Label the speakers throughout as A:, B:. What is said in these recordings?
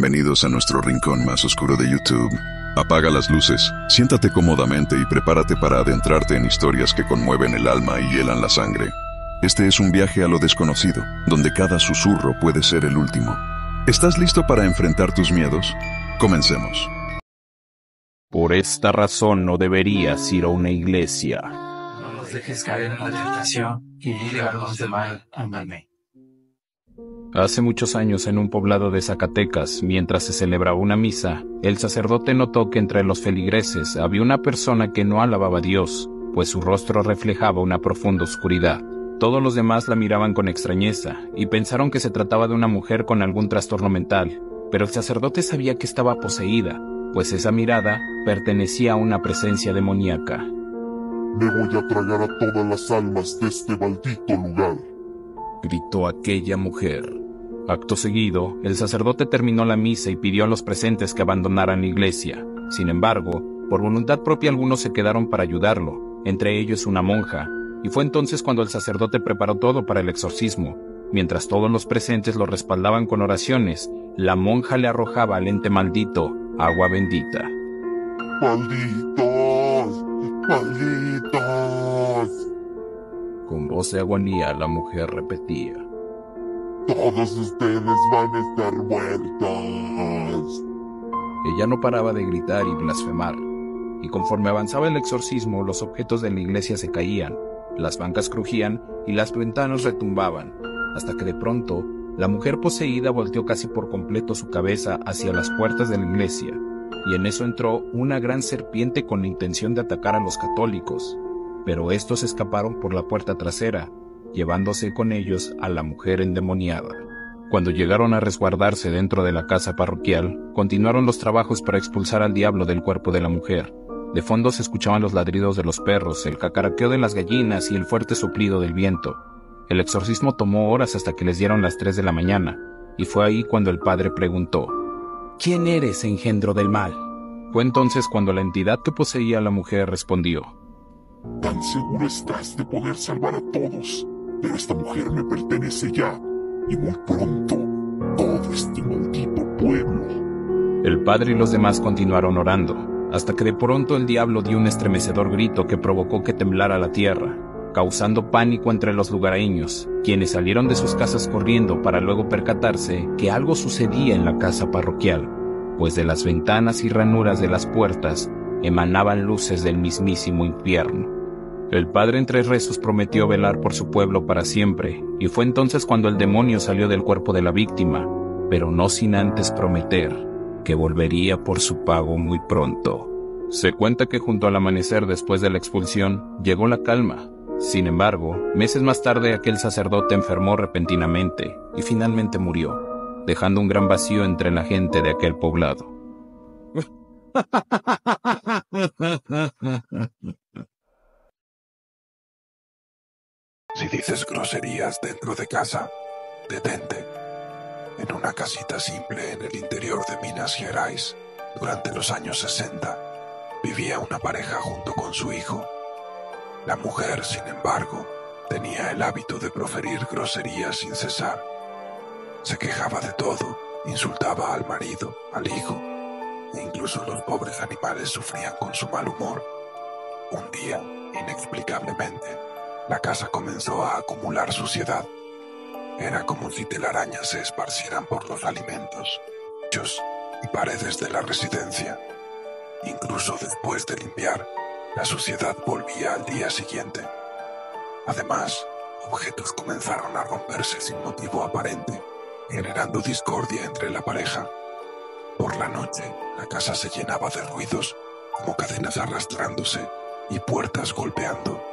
A: Bienvenidos a nuestro rincón más oscuro de YouTube. Apaga las luces, siéntate cómodamente y prepárate para adentrarte en historias que conmueven el alma y hielan la sangre. Este es un viaje a lo desconocido, donde cada susurro puede ser el último. ¿Estás listo para enfrentar tus miedos? Comencemos.
B: Por esta razón no deberías ir a una iglesia.
C: No los dejes caer en la tentación y líbralos del mal. Amén.
B: Hace muchos años, en un poblado de Zacatecas, mientras se celebraba una misa, el sacerdote notó que entre los feligreses había una persona que no alababa a Dios, pues su rostro reflejaba una profunda oscuridad. Todos los demás la miraban con extrañeza y pensaron que se trataba de una mujer con algún trastorno mental, pero el sacerdote sabía que estaba poseída, pues esa mirada pertenecía a una presencia demoníaca.
D: Me voy a tragar a todas las almas de este maldito lugar,
B: gritó aquella mujer. Acto seguido, el sacerdote terminó la misa y pidió a los presentes que abandonaran la iglesia. Sin embargo, por voluntad propia algunos se quedaron para ayudarlo, entre ellos una monja, y fue entonces cuando el sacerdote preparó todo para el exorcismo. Mientras todos los presentes lo respaldaban con oraciones, la monja le arrojaba al ente maldito agua bendita.
D: ¡Malditos! ¡Malditos!
B: Con voz de agonía la mujer repetía:
D: ¡Todos ustedes van a estar muertos!
B: Ella no paraba de gritar y blasfemar, y conforme avanzaba el exorcismo, los objetos de la iglesia se caían, las bancas crujían y las ventanas retumbaban, hasta que de pronto la mujer poseída volteó casi por completo su cabeza hacia las puertas de la iglesia, y en eso entró una gran serpiente con la intención de atacar a los católicos, pero estos escaparon por la puerta trasera, llevándose con ellos a la mujer endemoniada. Cuando llegaron a resguardarse dentro de la casa parroquial, continuaron los trabajos para expulsar al diablo del cuerpo de la mujer. De fondo se escuchaban los ladridos de los perros, el cacaraqueo de las gallinas y el fuerte soplido del viento. El exorcismo tomó horas hasta que les dieron las 3 de la mañana, y fue ahí cuando el padre preguntó: ¿Quién eres, engendro del mal? Fue entonces cuando la entidad que poseía a la mujer respondió:
D: Tan seguro estás de poder salvar a todos, pero esta mujer me pertenece ya, y muy pronto, todo este maldito pueblo.
B: El padre y los demás continuaron orando, hasta que de pronto el diablo dio un estremecedor grito que provocó que temblara la tierra, causando pánico entre los lugareños, quienes salieron de sus casas corriendo para luego percatarse que algo sucedía en la casa parroquial, pues de las ventanas y ranuras de las puertas emanaban luces del mismísimo infierno. El padre entre rezos prometió velar por su pueblo para siempre, y fue entonces cuando el demonio salió del cuerpo de la víctima, pero no sin antes prometer que volvería por su pago muy pronto. Se cuenta que junto al amanecer después de la expulsión llegó la calma. Sin embargo, meses más tarde aquel sacerdote enfermó repentinamente y finalmente murió, dejando un gran vacío entre la gente de aquel poblado.
E: Si dices groserías dentro de casa, detente. En una casita simple en el interior de Minas Gerais, durante los años 60, vivía una pareja junto con su hijo. La mujer, sin embargo, tenía el hábito de proferir groserías sin cesar. Se quejaba de todo, insultaba al marido, al hijo, e incluso los pobres animales sufrían con su mal humor. Un día, inexplicablemente, la casa comenzó a acumular suciedad. Era como si telarañas se esparcieran por los alimentos, techos y paredes de la residencia. Incluso después de limpiar, la suciedad volvía al día siguiente. Además, objetos comenzaron a romperse sin motivo aparente, generando discordia entre la pareja. Por la noche, la casa se llenaba de ruidos, como cadenas arrastrándose y puertas golpeando.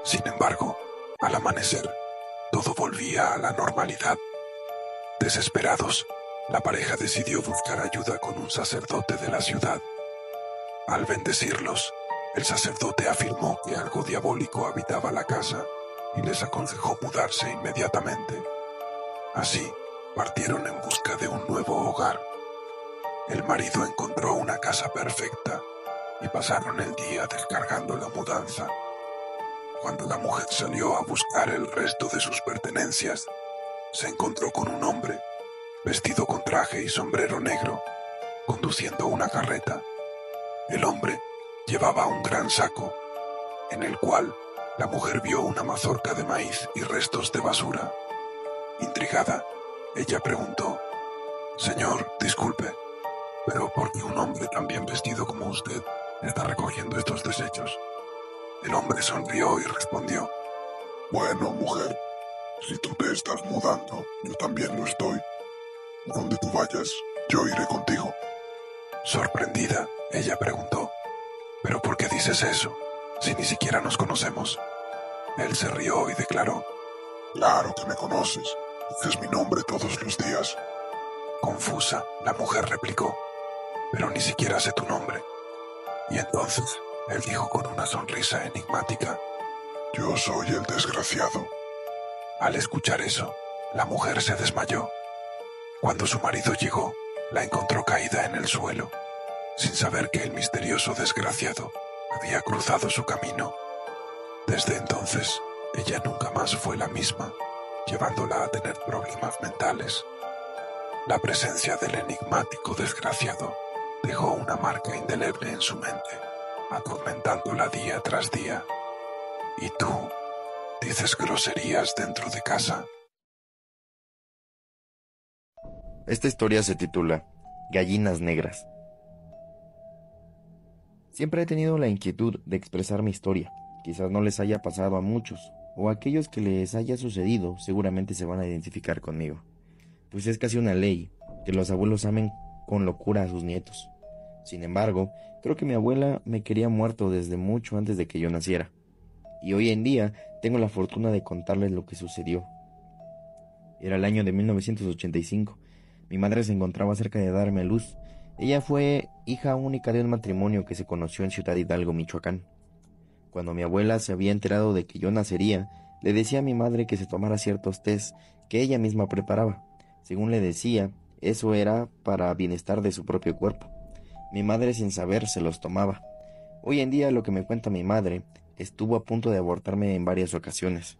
E: Sin embargo, al amanecer, todo volvía a la normalidad. Desesperados, la pareja decidió buscar ayuda con un sacerdote de la ciudad. Al bendecirlos, el sacerdote afirmó que algo diabólico habitaba la casa y les aconsejó mudarse inmediatamente. Así, partieron en busca de un nuevo hogar. El marido encontró una casa perfecta y pasaron el día descargando la mudanza. Cuando la mujer salió a buscar el resto de sus pertenencias, se encontró con un hombre vestido con traje y sombrero negro, conduciendo una carreta. El hombre llevaba un gran saco, en el cual la mujer vio una mazorca de maíz y restos de basura. Intrigada, ella preguntó: «Señor, disculpe, pero ¿por qué un hombre tan bien vestido como usted está recogiendo estos desechos?» El hombre sonrió y respondió:
D: Bueno, mujer, si tú te estás mudando, yo también lo estoy. Donde tú vayas, yo iré contigo.
E: Sorprendida, ella preguntó: «¿Pero por qué dices eso, si ni siquiera nos conocemos?» Él se rió y declaró:
D: Claro que me conoces. Dices mi nombre todos los días.
E: Confusa, la mujer replicó: «Pero ni siquiera sé tu nombre». Y entonces él dijo con una sonrisa enigmática:
D: Yo soy el desgraciado.
E: Al escuchar eso, la mujer se desmayó. Cuando su marido llegó, la encontró caída en el suelo, sin saber que el misterioso desgraciado había cruzado su camino. Desde entonces, ella nunca más fue la misma, llevándola a tener problemas mentales. La presencia del enigmático desgraciado dejó una marca indeleble en su mente, atormentándola día tras día. ¿Y tú? ¿Dices groserías dentro de casa?
F: Esta historia se titula Gallinas Negras. Siempre he tenido la inquietud de expresar mi historia. Quizás no les haya pasado a muchos, o a aquellos que les haya sucedido seguramente se van a identificar conmigo. Pues es casi una ley que los abuelos amen con locura a sus nietos. Sin embargo, creo que mi abuela me quería muerto desde mucho antes de que yo naciera. Y hoy en día tengo la fortuna de contarles lo que sucedió. Era el año de 1985. Mi madre se encontraba cerca de darme a luz. Ella fue hija única de un matrimonio que se conoció en Ciudad Hidalgo, Michoacán. Cuando mi abuela se había enterado de que yo nacería, le decía a mi madre que se tomara ciertos tés que ella misma preparaba. Según le decía, eso era para bienestar de su propio cuerpo. Mi madre, sin saber, se los tomaba. Hoy en día, lo que me cuenta mi madre, estuvo a punto de abortarme en varias ocasiones.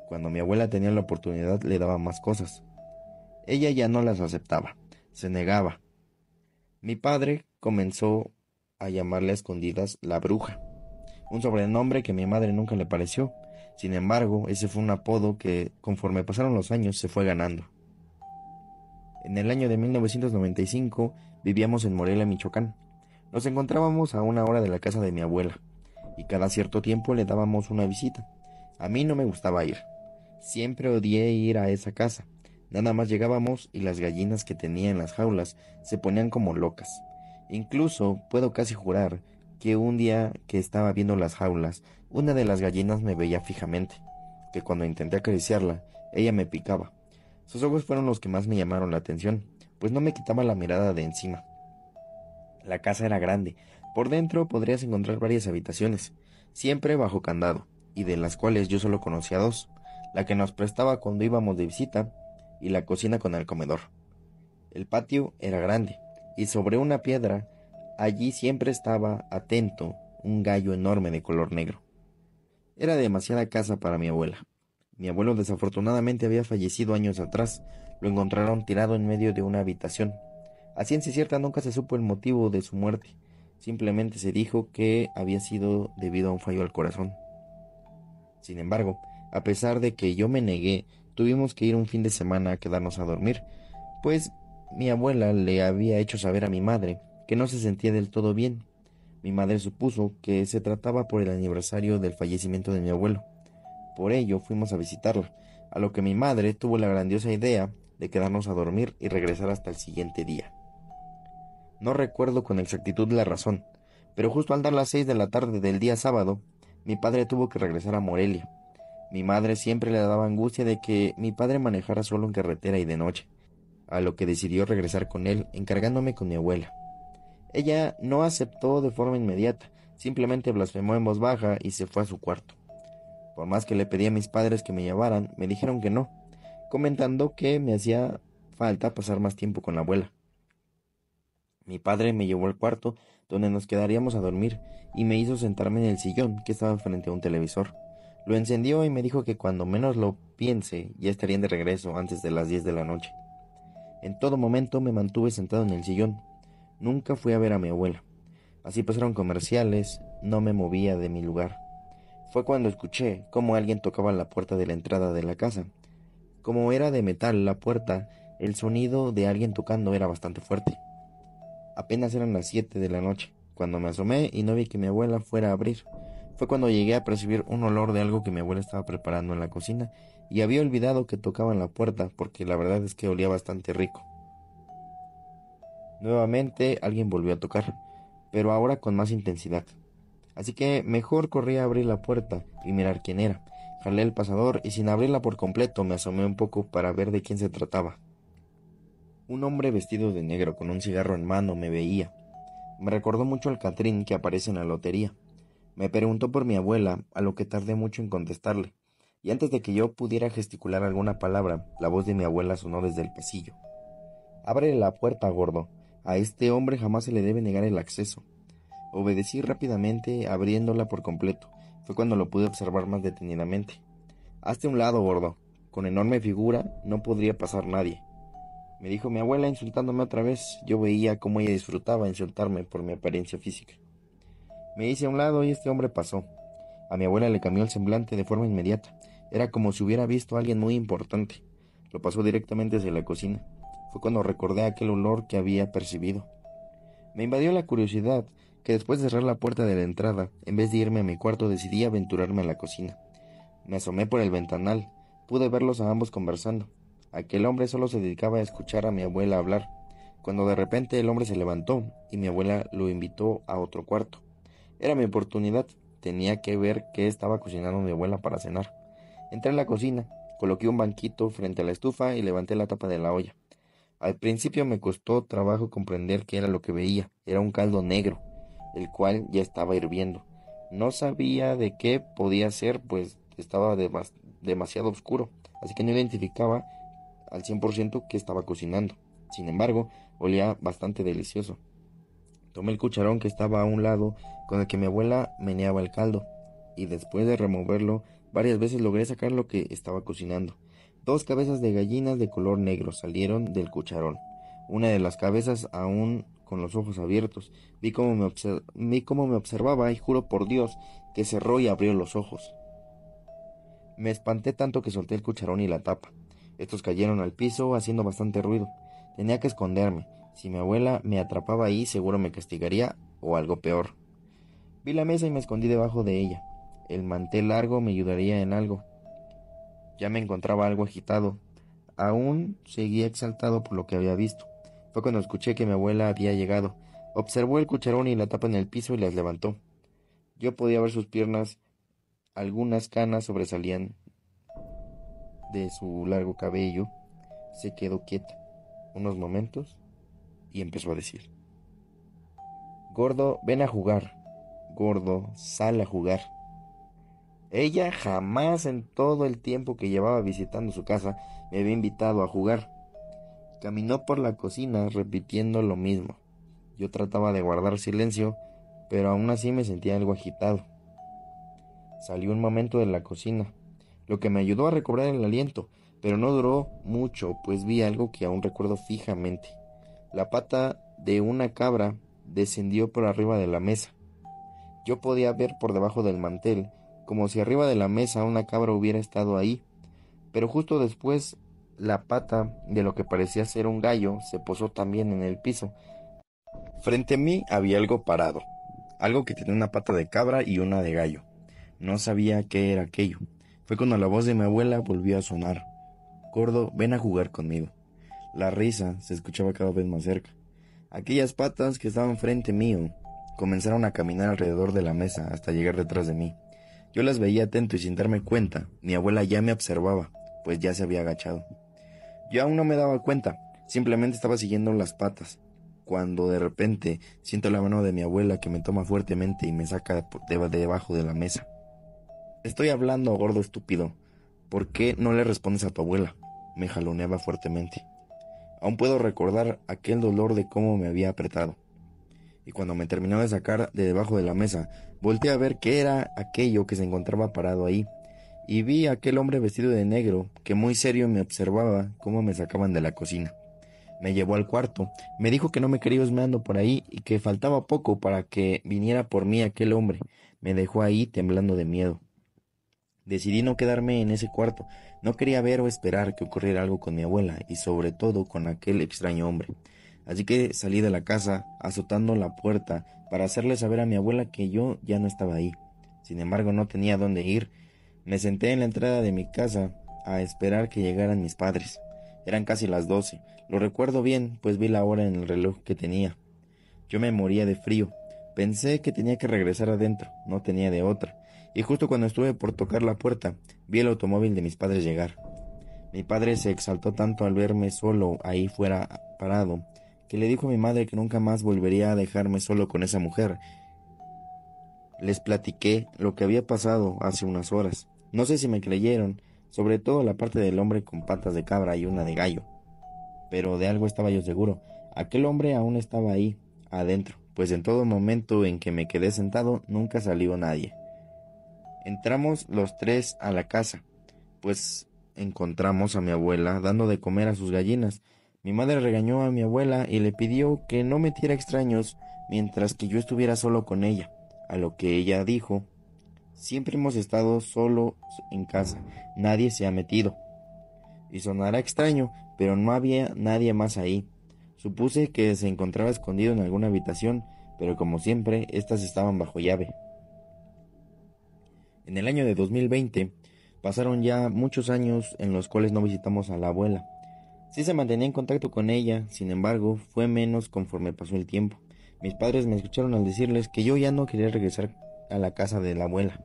F: Cuando mi abuela tenía la oportunidad, le daba más cosas. Ella ya no las aceptaba, se negaba. Mi padre comenzó a llamarle a escondidas la bruja, un sobrenombre que a mi madre nunca le pareció. Sin embargo, ese fue un apodo que, conforme pasaron los años, se fue ganando. En el año de 1995 vivíamos en Morelia, Michoacán. Nos encontrábamos a 1 hora de la casa de mi abuela, y cada cierto tiempo le dábamos una visita. A mí no me gustaba ir. Siempre odié ir a esa casa. Nada más llegábamos y las gallinas que tenía en las jaulas se ponían como locas. Incluso puedo casi jurar que un día que estaba viendo las jaulas, una de las gallinas me veía fijamente, que cuando intenté acariciarla, ella me picaba. Sus ojos fueron los que más me llamaron la atención, pues no me quitaba la mirada de encima. La casa era grande. Por dentro podrías encontrar varias habitaciones, siempre bajo candado, y de las cuales yo solo conocía 2, la que nos prestaba cuando íbamos de visita y la cocina con el comedor. El patio era grande, y sobre una piedra, allí siempre estaba atento un gallo enorme de color negro. Era demasiada casa para mi abuela. Mi abuelo desafortunadamente había fallecido años atrás. Lo encontraron tirado en medio de una habitación. A ciencia cierta nunca se supo el motivo de su muerte. Simplemente se dijo que había sido debido a un fallo al corazón. Sin embargo, a pesar de que yo me negué, tuvimos que ir un fin de semana a quedarnos a dormir, pues mi abuela le había hecho saber a mi madre que no se sentía del todo bien. Mi madre supuso que se trataba por el aniversario del fallecimiento de mi abuelo. Por ello fuimos a visitarla, a lo que mi madre tuvo la grandiosa idea de quedarnos a dormir y regresar hasta el siguiente día. No recuerdo con exactitud la razón, pero justo al dar las 6 de la tarde del día sábado, mi padre tuvo que regresar a Morelia. Mi madre siempre le daba angustia de que mi padre manejara solo en carretera y de noche, a lo que decidió regresar con él, encargándome con mi abuela. Ella no aceptó de forma inmediata, simplemente blasfemó en voz baja y se fue a su cuarto. Por más que le pedí a mis padres que me llevaran, me dijeron que no, comentando que me hacía falta pasar más tiempo con la abuela. Mi padre me llevó al cuarto donde nos quedaríamos a dormir y me hizo sentarme en el sillón que estaba frente a un televisor. Lo encendió y me dijo que cuando menos lo piense ya estarían de regreso antes de las 10 de la noche. En todo momento me mantuve sentado en el sillón. Nunca fui a ver a mi abuela. Así pasaron comerciales, no me movía de mi lugar. Fue cuando escuché cómo alguien tocaba la puerta de la entrada de la casa. Como era de metal la puerta, el sonido de alguien tocando era bastante fuerte. Apenas eran las 7 de la noche, cuando me asomé y no vi que mi abuela fuera a abrir. Fue cuando llegué a percibir un olor de algo que mi abuela estaba preparando en la cocina y había olvidado que tocaban la puerta porque la verdad es que olía bastante rico. Nuevamente alguien volvió a tocar, pero ahora con más intensidad. Así que mejor corrí a abrir la puerta y mirar quién era. Jalé el pasador y sin abrirla por completo me asomé un poco para ver de quién se trataba. Un hombre vestido de negro con un cigarro en mano me veía. Me recordó mucho al Catrín que aparece en la lotería. Me preguntó por mi abuela, a lo que tardé mucho en contestarle, y antes de que yo pudiera gesticular alguna palabra, la voz de mi abuela sonó desde el pasillo. «Abre la puerta, gordo. A este hombre jamás se le debe negar el acceso». Obedecí rápidamente, abriéndola por completo. Fue cuando lo pude observar más detenidamente. «Hazte a un lado, gordo. Con enorme figura no podría pasar nadie», me dijo mi abuela insultándome otra vez. Yo veía cómo ella disfrutaba insultarme por mi apariencia física. Me hice a un lado y este hombre pasó. A mi abuela le cambió el semblante de forma inmediata. Era como si hubiera visto a alguien muy importante. Lo pasó directamente hacia la cocina. Fue cuando recordé aquel olor que había percibido. Me invadió la curiosidad, que después de cerrar la puerta de la entrada, en vez de irme a mi cuarto, decidí aventurarme a la cocina. Me asomé por el ventanal. Pude verlos a ambos conversando. Aquel hombre solo se dedicaba a escuchar a mi abuela hablar, cuando de repente el hombre se levantó y mi abuela lo invitó a otro cuarto. Era mi oportunidad. Tenía que ver qué estaba cocinando mi abuela para cenar. Entré en la cocina, coloqué un banquito frente a la estufa y levanté la tapa de la olla. Al principio me costó trabajo comprender qué era lo que veía. Era un caldo negro, el cual ya estaba hirviendo. No sabía de qué podía ser, pues estaba demasiado oscuro, así que no identificaba al 100% qué estaba cocinando. Sin embargo, olía bastante delicioso. Tomé el cucharón que estaba a un lado con el que mi abuela meneaba el caldo, y después de removerlo varias veces logré sacar lo que estaba cocinando. 2 cabezas de gallinas de color negro salieron del cucharón. Una de las cabezas aún con los ojos abiertos. Vi cómo me observaba y juro por Dios que cerró y abrió los ojos. Me espanté tanto que solté el cucharón y la tapa. Estos cayeron al piso haciendo bastante ruido. Tenía que esconderme. Si mi abuela me atrapaba ahí, seguro me castigaría o algo peor. Vi la mesa y me escondí debajo de ella. El mantel largo me ayudaría en algo. Ya me encontraba algo agitado. Aún seguía exaltado por lo que había visto. Fue cuando escuché que mi abuela había llegado. Observó el cucharón y la tapa en el piso y las levantó. Yo podía ver sus piernas. Algunas canas sobresalían de su largo cabello. Se quedó quieta unos momentos y empezó a decir: «Gordo, ven a jugar. Gordo, sal a jugar». Ella jamás en todo el tiempo que llevaba visitando su casa me había invitado a jugar. Caminó por la cocina repitiendo lo mismo. Yo trataba de guardar silencio, pero aún así me sentía algo agitado. Salió un momento de la cocina, lo que me ayudó a recobrar el aliento, pero no duró mucho, pues vi algo que aún recuerdo fijamente. La pata de una cabra descendió por arriba de la mesa. Yo podía ver por debajo del mantel, como si arriba de la mesa una cabra hubiera estado ahí, pero justo después la pata de lo que parecía ser un gallo se posó también en el piso. Frente a mí había algo parado, algo que tenía una pata de cabra y una de gallo. No sabía qué era aquello. Fue cuando la voz de mi abuela volvió a sonar: «Gordo, ven a jugar conmigo». La risa se escuchaba cada vez más cerca. Aquellas patas que estaban frente mío comenzaron a caminar alrededor de la mesa hasta llegar detrás de mí. Yo las veía atento y sin darme cuenta, mi abuela ya me observaba, pues ya se había agachado. Yo aún no me daba cuenta, simplemente estaba siguiendo las patas, cuando de repente siento la mano de mi abuela que me toma fuertemente y me saca de debajo de la mesa. «Estoy hablando, gordo estúpido. ¿Por qué no le respondes a tu abuela?». Me jaloneaba fuertemente. Aún puedo recordar aquel dolor de cómo me había apretado. Y cuando me terminó de sacar de debajo de la mesa, volteé a ver qué era aquello que se encontraba parado ahí, y vi a aquel hombre vestido de negro que muy serio me observaba cómo me sacaban de la cocina. Me llevó al cuarto, me dijo que no me quería husmeando por ahí y que faltaba poco para que viniera por mí aquel hombre. Me dejó ahí temblando de miedo. Decidí no quedarme en ese cuarto, no quería ver o esperar que ocurriera algo con mi abuela y sobre todo con aquel extraño hombre. Así que salí de la casa, azotando la puerta para hacerle saber a mi abuela que yo ya no estaba ahí. Sin embargo, no tenía dónde ir. Me senté en la entrada de mi casa a esperar que llegaran mis padres. Eran casi las 12. Lo recuerdo bien, pues vi la hora en el reloj que tenía. Yo me moría de frío. Pensé que tenía que regresar adentro, no tenía de otra. Y justo cuando estuve por tocar la puerta, vi el automóvil de mis padres llegar. Mi padre se exaltó tanto al verme solo ahí fuera parado, que le dijo a mi madre que nunca más volvería a dejarme solo con esa mujer. Les platiqué lo que había pasado hace unas horas. No sé si me creyeron, sobre todo la parte del hombre con patas de cabra y una de gallo. Pero de algo estaba yo seguro. Aquel hombre aún estaba ahí, adentro, pues en todo momento en que me quedé sentado nunca salió nadie. Entramos los tres a la casa, pues encontramos a mi abuela dando de comer a sus gallinas. Mi madre regañó a mi abuela y le pidió que no metiera extraños mientras que yo estuviera solo con ella, a lo que ella dijo: siempre hemos estado solos en casa, nadie se ha metido. Y sonará extraño, pero no había nadie más ahí. Supuse que se encontraba escondido en alguna habitación, pero como siempre, estas estaban bajo llave. En el año de 2020, pasaron ya muchos años en los cuales no visitamos a la abuela. Sí se mantenía en contacto con ella, sin embargo, fue menos conforme pasó el tiempo. Mis padres me escucharon al decirles que yo ya no quería regresar a la casa de la abuela.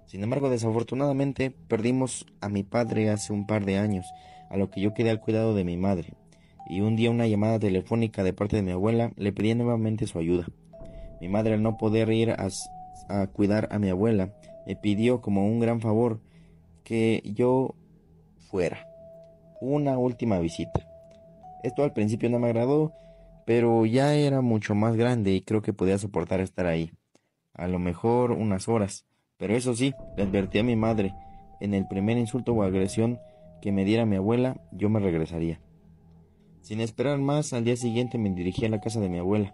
F: Sin embargo, desafortunadamente, perdimos a mi padre hace un par de años, a lo que yo quedé al cuidado de mi madre. Y un día una llamada telefónica de parte de mi abuela le pedía nuevamente su ayuda. Mi madre, al no poder ir a cuidar a mi abuela, me pidió como un gran favor que yo fuera. Una última visita. Esto al principio no me agradó, pero ya era mucho más grande y creo que podía soportar estar ahí. A lo mejor unas horas, pero eso sí, le advertí a mi madre, en el primer insulto o agresión que me diera mi abuela, yo me regresaría. Sin esperar más, al día siguiente me dirigí a la casa de mi abuela.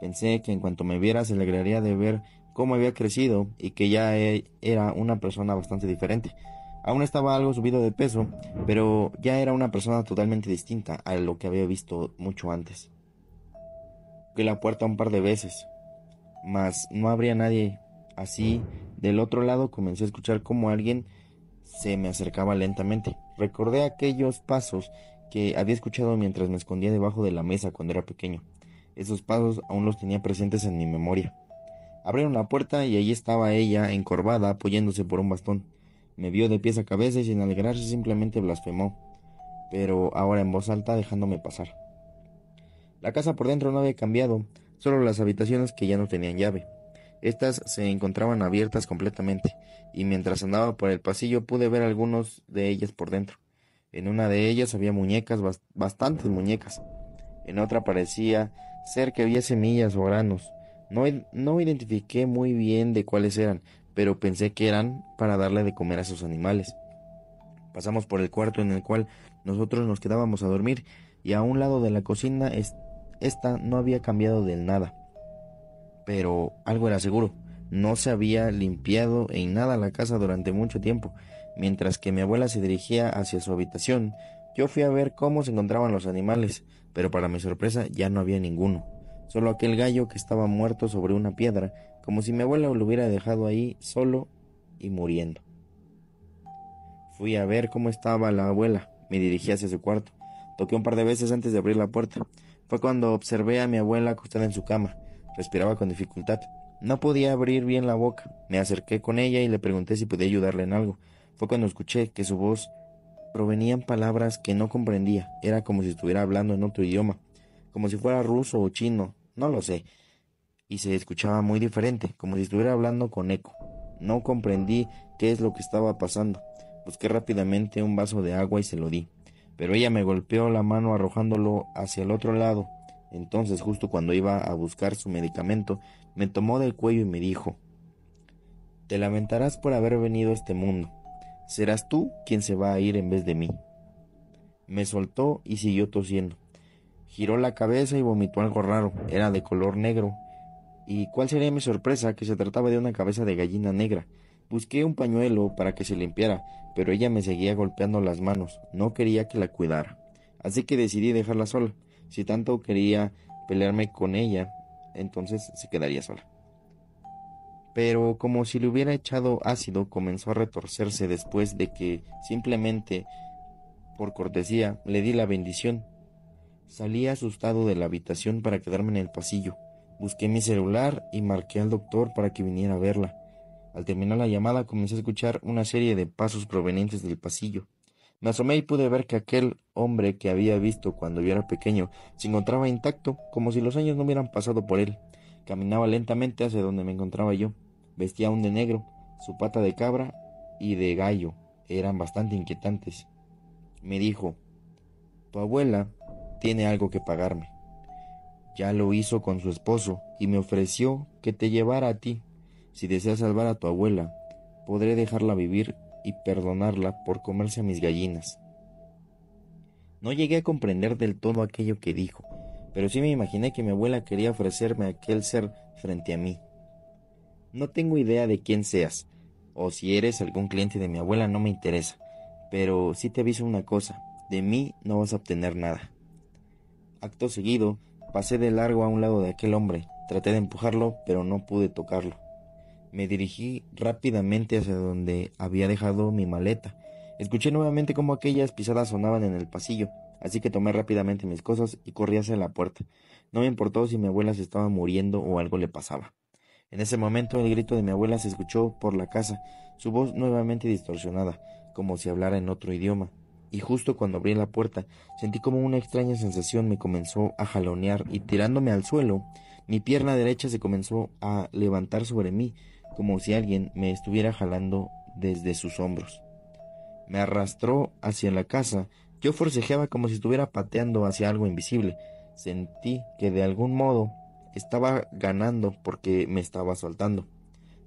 F: Pensé que en cuanto me viera se alegraría de ver cómo había crecido y que ya era una persona bastante diferente. Aún estaba algo subido de peso, pero ya era una persona totalmente distinta a lo que había visto mucho antes. Toqué la puerta un par de veces, mas no habría nadie. Así, del otro lado comencé a escuchar cómo alguien se me acercaba lentamente. Recordé aquellos pasos que había escuchado mientras me escondía debajo de la mesa cuando era pequeño. Esos pasos aún los tenía presentes en mi memoria. Abrieron la puerta y allí estaba ella, encorvada, apoyándose por un bastón. Me vio de pies a cabeza y sin alegrarse simplemente blasfemó, pero ahora en voz alta, dejándome pasar. La casa por dentro no había cambiado, solo las habitaciones que ya no tenían llave. Estas se encontraban abiertas completamente, y mientras andaba por el pasillo pude ver algunos de ellas por dentro. En una de ellas había muñecas, bastantes muñecas. En otra parecía ser que había semillas o granos. No identifiqué muy bien de cuáles eran, pero pensé que eran para darle de comer a esos animales. Pasamos por el cuarto en el cual nosotros nos quedábamos a dormir, y a un lado de la cocina esta no había cambiado del nada. Pero algo era seguro, no se había limpiado en nada la casa durante mucho tiempo. Mientras que mi abuela se dirigía hacia su habitación, yo fui a ver cómo se encontraban los animales, pero para mi sorpresa ya no había ninguno. Solo aquel gallo que estaba muerto sobre una piedra, como si mi abuela lo hubiera dejado ahí solo y muriendo. Fui a ver cómo estaba la abuela, me dirigí hacia su cuarto. Toqué un par de veces antes de abrir la puerta. Fue cuando observé a mi abuela acostada en su cama. Respiraba con dificultad. No podía abrir bien la boca. Me acerqué con ella y le pregunté si podía ayudarle en algo. Fue cuando escuché que su voz provenían palabras que no comprendía. Era como si estuviera hablando en otro idioma, como si fuera ruso o chino, no lo sé. Y se escuchaba muy diferente, como si estuviera hablando con eco. No comprendí qué es lo que estaba pasando. Busqué rápidamente un vaso de agua y se lo di, pero ella me golpeó la mano arrojándolo hacia el otro lado. Entonces, justo cuando iba a buscar su medicamento, me tomó del cuello y me dijo: «Te lamentarás por haber venido a este mundo. Serás tú quien se va a ir en vez de mí». Me soltó y siguió tosiendo. Giró la cabeza y vomitó algo raro. Era de color negro. ¿Y cuál sería mi sorpresa? Que se trataba de una cabeza de gallina negra. Busqué un pañuelo para que se limpiara, pero ella me seguía golpeando las manos. No quería que la cuidara. Así que decidí dejarla sola. Si tanto quería pelearme con ella, entonces se quedaría sola. Pero como si le hubiera echado ácido, comenzó a retorcerse después de que, simplemente por cortesía, le di la bendición. Salí asustado de la habitación para quedarme en el pasillo. Busqué mi celular y marqué al doctor para que viniera a verla. Al terminar la llamada comencé a escuchar una serie de pasos provenientes del pasillo. Me asomé y pude ver que aquel hombre que había visto cuando yo era pequeño se encontraba intacto, como si los años no hubieran pasado por él. Caminaba lentamente hacia donde me encontraba yo. Vestía aún de negro. Su pata de cabra y de gallo eran bastante inquietantes. Me dijo: «Tu abuela tiene algo que pagarme. Ya lo hizo con su esposo y me ofreció que te llevara a ti. Si deseas salvar a tu abuela, podré dejarla vivir y perdonarla por comerse a mis gallinas». No llegué a comprender del todo aquello que dijo, pero sí me imaginé que mi abuela quería ofrecerme a aquel ser frente a mí. No tengo idea de quién seas, o si eres algún cliente de mi abuela no me interesa, pero sí te aviso una cosa: de mí no vas a obtener nada. Acto seguido, pasé de largo a un lado de aquel hombre. Traté de empujarlo, pero no pude tocarlo. Me dirigí rápidamente hacia donde había dejado mi maleta. Escuché nuevamente cómo aquellas pisadas sonaban en el pasillo, así que tomé rápidamente mis cosas y corrí hacia la puerta. No me importó si mi abuela se estaba muriendo o algo le pasaba. En ese momento el grito de mi abuela se escuchó por la casa, su voz nuevamente distorsionada, como si hablara en otro idioma. Y justo cuando abrí la puerta, sentí como una extraña sensación me comenzó a jalonear y tirándome al suelo, mi pierna derecha se comenzó a levantar sobre mí, como si alguien me estuviera jalando desde sus hombros. Me arrastró hacia la casa. Yo forcejeaba como si estuviera pateando hacia algo invisible. Sentí que de algún modo estaba ganando porque me estaba soltando,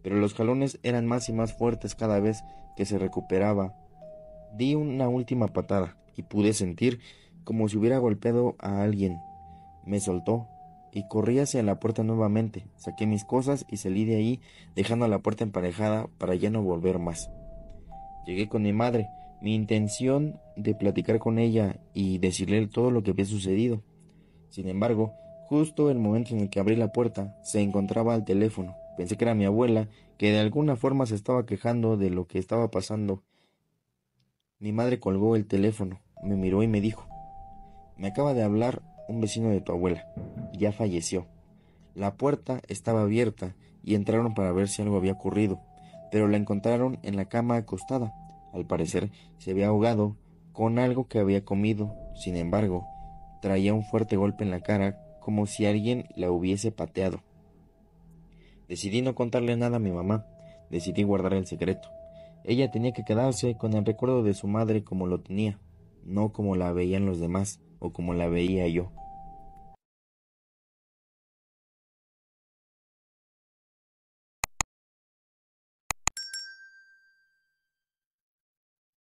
F: pero los jalones eran más y más fuertes cada vez que se recuperaba. Di una última patada y pude sentir como si hubiera golpeado a alguien. Me soltó y corrí hacia la puerta nuevamente. Saqué mis cosas y salí de ahí, dejando la puerta emparejada para ya no volver más. Llegué con mi madre, mi intención de platicar con ella y decirle todo lo que había sucedido. Sin embargo, justo el momento en el que abrí la puerta, se encontraba al teléfono. Pensé que era mi abuela, que de alguna forma se estaba quejando de lo que estaba pasando. Mi madre colgó el teléfono, me miró y me dijo: «Me acaba de hablar un vecino de tu abuela. Ya falleció». La puerta estaba abierta y entraron para ver si algo había ocurrido, pero la encontraron en la cama acostada. Al parecer se había ahogado con algo que había comido. Sin embargo, traía un fuerte golpe en la cara, como si alguien la hubiese pateado. Decidí no contarle nada a mi mamá. Decidí guardar el secreto. Ella tenía que quedarse con el recuerdo de su madre como lo tenía, no como la veían los demás o como la veía yo.